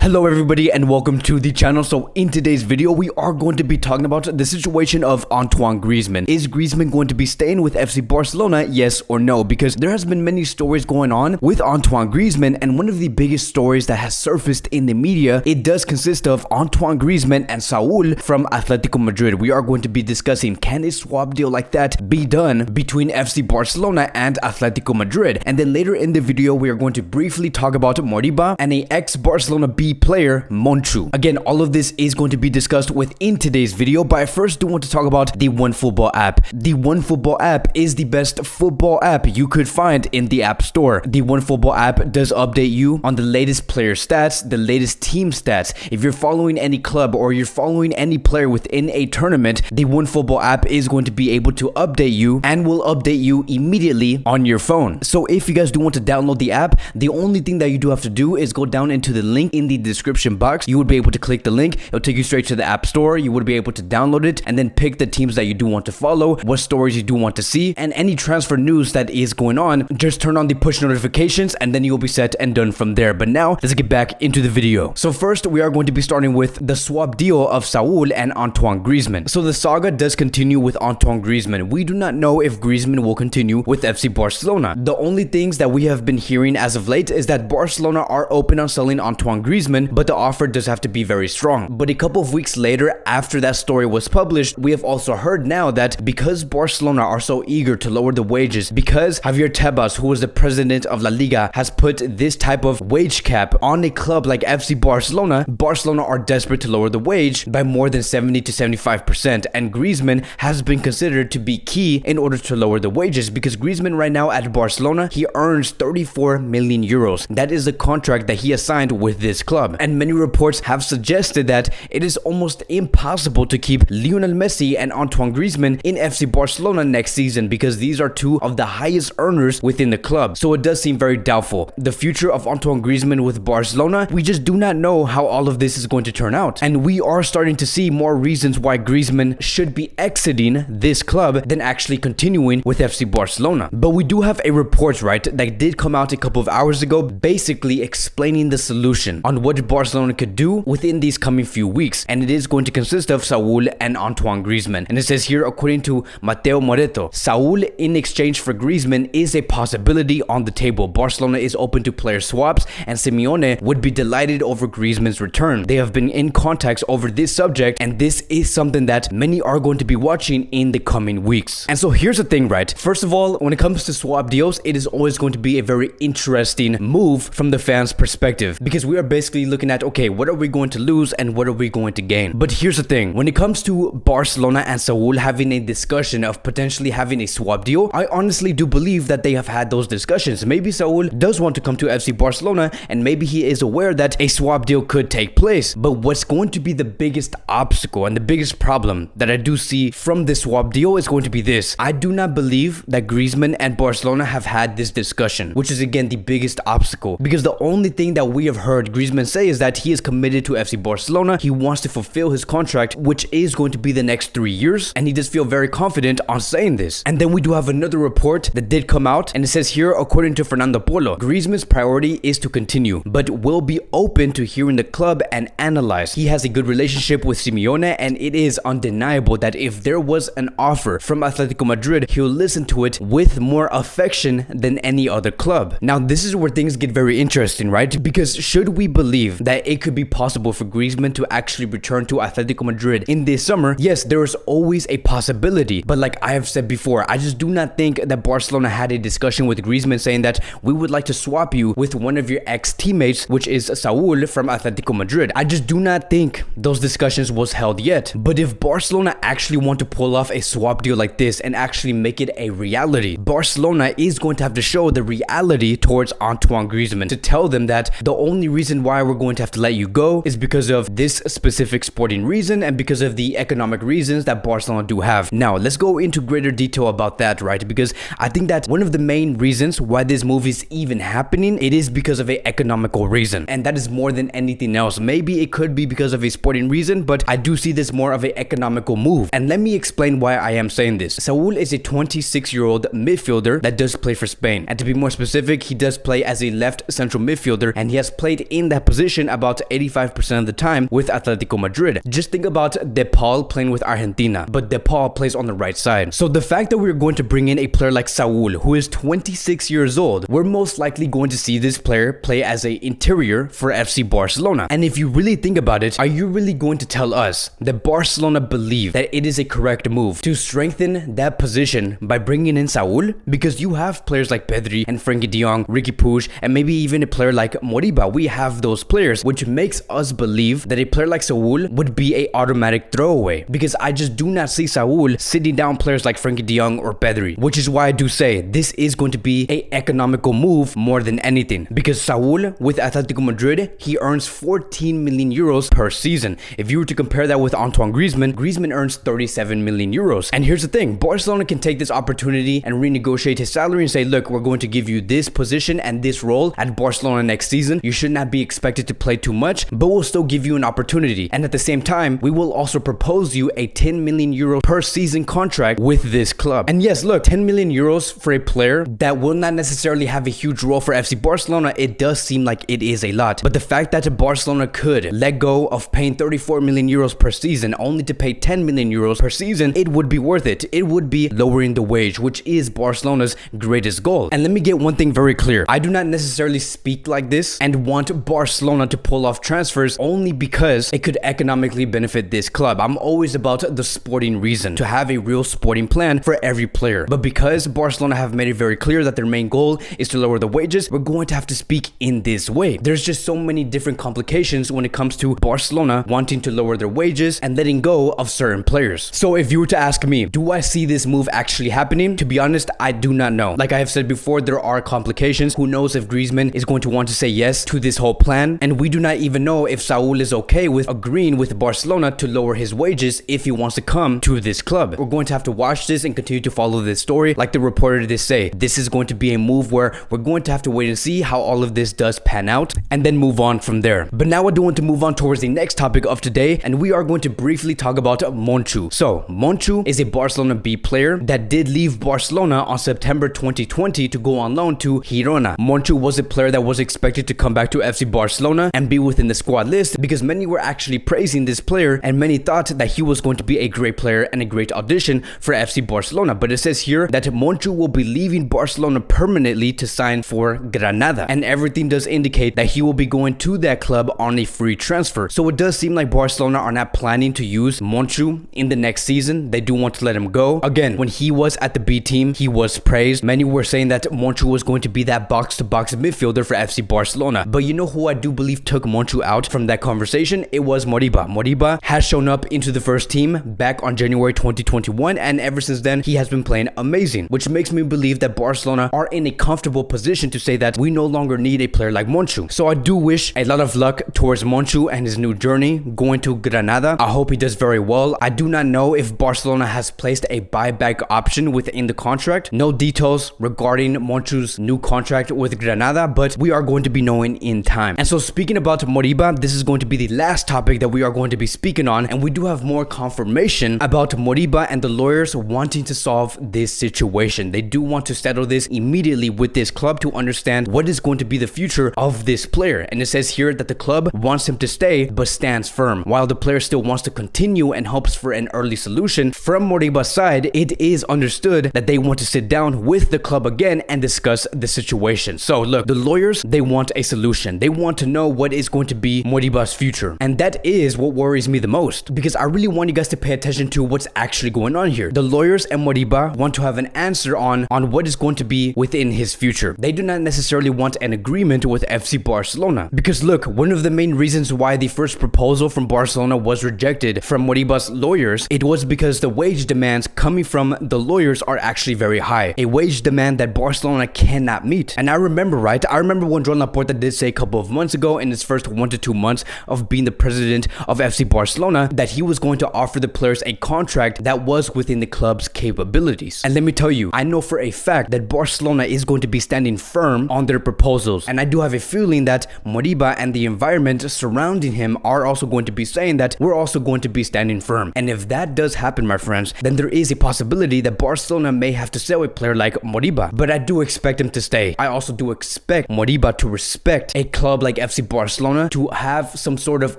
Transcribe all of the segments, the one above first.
Hello everybody and welcome to the channel. So in today's video we are going to be talking about the situation of Antoine Griezmann. Is Griezmann going to be staying with FC Barcelona, yes or no? Because there has been many stories going on with Antoine Griezmann, and one of the biggest stories that has surfaced in the media, it does consist of Antoine Griezmann and Saul from Atletico Madrid. We are going to be discussing, can a swap deal like that be done between FC Barcelona and Atletico Madrid? And then later in the video we are going to briefly talk about Moriba and a ex-Barcelona B player, Monchu. Again, all of this is going to be discussed within today's video, but I first do want to talk about the OneFootball app. The OneFootball app is the best football app you could find in the App Store. The OneFootball app does update you on the latest player stats, the latest team stats. If you're following any club or you're following any player within a tournament, the OneFootball app is going to be able to update you and will update you immediately on your phone. So if you guys do want to download the app, the only thing that you do have to do is go down into the link in the description box. You would be able to click the link. It'll take you straight to the App Store. You would be able to download it and then pick the teams that you do want to follow, what stories you do want to see, and any transfer news that is going on. Just turn on the push notifications and then you'll be set and done from there. But now let's get back into the video. So first we are going to be starting with the swap deal of Saul and Antoine Griezmann. So the saga does continue with Antoine Griezmann. We do not know if Griezmann will continue with FC Barcelona. The only things that we have been hearing as of late is that Barcelona are open on selling Antoine Griezmann, but the offer does have to be very strong. But a couple of weeks later, after that story was published, we have also heard now that because Barcelona are so eager to lower the wages, because Javier Tebas, who was the president of La Liga, has put this type of wage cap on a club like FC Barcelona, Barcelona are desperate to lower the wage by more than 70 to 75%, and Griezmann has been considered to be key in order to lower the wages, because Griezmann right now at Barcelona, he earns 34 million euros. That is the contract that he has signed with this club, and many reports have suggested that it is almost impossible to keep Lionel Messi and Antoine Griezmann in FC Barcelona next season, because these are two of the highest earners within the club. So it does seem very doubtful. The future of Antoine Griezmann with Barcelona, we just do not know how all of this is going to turn out, and we are starting to see more reasons why Griezmann should be exiting this club than actually continuing with FC Barcelona. But we do have a report, right, that did come out a couple of hours ago, basically explaining the solution on what Barcelona could do within these coming few weeks, and it is going to consist of Saul and Antoine Griezmann. And it says here, according to Mateo Moreto, Saul in exchange for Griezmann is a possibility on the table. Barcelona is open to player swaps, and Simeone would be delighted over Griezmann's return. They have been in contacts over this subject, and this is something that many are going to be watching in the coming weeks. And so here's the thing, right? First of all, when it comes to swap deals, it is always going to be a very interesting move from the fans' perspective, because we are basically looking at, okay, what are we going to lose and what are we going to gain? But here's the thing, when it comes to Barcelona and Saul having a discussion of potentially having a swap deal, I honestly do believe that they have had those discussions. Maybe Saul does want to come to FC Barcelona, and maybe he is aware that a swap deal could take place. But what's going to be the biggest obstacle and the biggest problem that I do see from this swap deal is going to be this. I do not believe that Griezmann and Barcelona have had this discussion, which is again the biggest obstacle, because the only thing that we have heard Griezmann say is that he is committed to FC Barcelona. He wants to fulfill his contract, which is going to be the next 3 years, and he does feel very confident on saying this. And then we do have another report that did come out, and it says here, according to Fernando Polo, Griezmann's priority is to continue, but will be open to hearing the club and analyze. He has a good relationship with Simeone, and it is undeniable that if there was an offer from Atletico Madrid, he'll listen to it with more affection than any other club. Now, this is where things get very interesting, right? Because should we believe that it could be possible for Griezmann to actually return to Atletico Madrid in this summer? Yes, there is always a possibility, but like I have said before, I just do not think that Barcelona had a discussion with Griezmann saying that we would like to swap you with one of your ex-teammates, which is Saul from Atletico Madrid. I just do not think those discussions was held yet. But if Barcelona actually want to pull off a swap deal like this and actually make it a reality, Barcelona is going to have to show the reality towards Antoine Griezmann, to tell them that the only reason why we're going to have to let you go is because of this specific sporting reason and because of the economic reasons that Barcelona do have. Now, let's go into greater detail about that, right? Because I think that one of the main reasons why this move is even happening, it is because of an economical reason, and that is more than anything else. Maybe it could be because of a sporting reason, but I do see this more of an economical move. And let me explain why I am saying this. Saul is a 26-year-old midfielder that does play for Spain, and to be more specific, he does play as a left central midfielder, and he has played in that position position about 85% of the time with Atletico Madrid. Just think about De Paul playing with Argentina, but De Paul plays on the right side. So the fact that we're going to bring in a player like Saul, who is 26 years old, we're most likely going to see this player play as an interior for FC Barcelona. And if you really think about it, are you really going to tell us that Barcelona believe that it is a correct move to strengthen that position by bringing in Saul? Because you have players like Pedri and Frenkie de Jong, Ricky Puig, and maybe even a player like Moriba. We have those players, which makes us believe that a player like Saul would be a automatic throwaway, because I just do not see Saul sitting down players like Frenkie de Jong or Pedri, which is why I do say this is going to be a economical move more than anything, because Saul with Atletico Madrid, he earns 14 million euros per season. If you were to compare that with Antoine Griezmann, Griezmann earns 37 million euros. And here's the thing, Barcelona can take this opportunity and renegotiate his salary and say, look, we're going to give you this position and this role at Barcelona next season. You should not be expected to play too much, but we'll still give you an opportunity. And at the same time, we will also propose you a 10 million euro per season contract with this club. And yes, look, 10 million euros for a player that will not necessarily have a huge role for FC Barcelona, it does seem like it is a lot. But the fact that Barcelona could let go of paying 34 million euros per season only to pay 10 million euros per season, it would be worth it. It would be lowering the wage, which is Barcelona's greatest goal. And let me get one thing very clear. I do not necessarily speak like this and want Barcelona to pull off transfers only because it could economically benefit this club. I'm always about the sporting reason, to have a real sporting plan for every player. But because Barcelona have made it very clear that their main goal is to lower the wages, we're going to have to speak in this way. There's just so many different complications when it comes to Barcelona wanting to lower their wages and letting go of certain players. So if you were to ask me, do I see this move actually happening? To be honest, I do not know. Like I have said before, there are complications. Who knows if Griezmann is going to want to say yes to this whole plan? And we do not even know if Saul is okay with agreeing with Barcelona to lower his wages if he wants to come to this club. We're going to have to watch this and continue to follow this story. Like the reporter did say, this is going to be a move where we're going to have to wait and see how all of this does pan out and then move on from there. But now I do want to move on towards the next topic of today, and we are going to briefly talk about Monchu. So Monchu is a Barcelona B player that did leave Barcelona on September 2020 to go on loan to Girona. Monchu was a player that was expected to come back to FC Barcelona and be within the squad list, because many were actually praising this player and many thought that he was going to be a great player and a great audition for FC Barcelona. But it says here that Monchu will be leaving Barcelona permanently to sign for Granada, and everything does indicate that he will be going to that club on a free transfer. So it does seem like Barcelona are not planning to use Monchu in the next season. They do want to let him go. Again, when he was at the B team, he was praised. Many were saying that Monchu was going to be that box-to-box midfielder for FC Barcelona. But you know who I do believe took Monchu out from that conversation? It was Moriba. Moriba has shown up into the first team back on January 2021, and ever since then, he has been playing amazing, which makes me believe that Barcelona are in a comfortable position to say that we no longer need a player like Monchu. So I do wish a lot of luck towards Monchu and his new journey going to Granada. I hope he does very well. I do not know if Barcelona has placed a buyback option within the contract. No details regarding Monchu's new contract with Granada, but we are going to be knowing in time. And so speaking about Moriba, this is going to be the last topic that we are going to be speaking on, and we do have more confirmation about Moriba and the lawyers wanting to solve this situation. They do want to settle this immediately with this club to understand what is going to be the future of this player. And it says here that the club wants him to stay but stands firm, while the player still wants to continue and hopes for an early solution. From Moriba's side, it is understood that they want to sit down with the club again and discuss the situation. So look, the lawyers, they want a solution. They want to know what is going to be Moriba's future, and that is what worries me the most, because I really want you guys to pay attention to what's actually going on here. The lawyers and Moriba want to have an answer on what is going to be within his future. They do not necessarily want an agreement with FC Barcelona, because look, one of the main reasons why the first proposal from Barcelona was rejected from Moriba's lawyers, it was because the wage demands coming from the lawyers are actually very high, a wage demand that Barcelona cannot meet. And I remember when Joan Laporta did say a couple of months ago, in his first 1 to 2 months of being the president of FC Barcelona, that he was going to offer the players a contract that was within the club's capabilities. And let me tell you, I know for a fact that Barcelona is going to be standing firm on their proposals, and I do have a feeling that Moriba and the environment surrounding him are also going to be saying that we're also going to be standing firm. And if that does happen, my friends, then there is a possibility that Barcelona may have to sell a player like Moriba. But I do expect him to stay. I also do expect Moriba to respect a club like FC Barcelona to have some sort of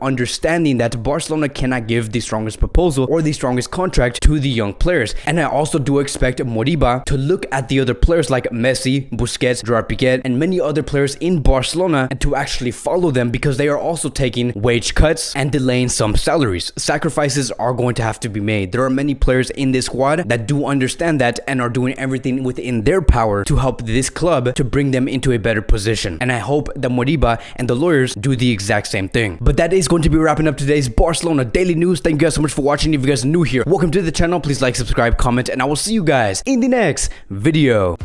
understanding that Barcelona cannot give the strongest proposal or the strongest contract to the young players. And I also do expect Moriba to look at the other players like Messi, Busquets, Gerard Piqué, and many other players in Barcelona and to actually follow them, because they are also taking wage cuts and delaying some salaries. Sacrifices are going to have to be made. There are many players in this squad that do understand that and are doing everything within their power to help this club to bring them into a better position. And I hope that Moriba and the lawyers do the exact same thing. But that is going to be wrapping up today's Barcelona daily news. Thank you guys so much for watching. If you guys are new here, welcome to the channel. Please like, subscribe, comment, and I will see you guys in the next video.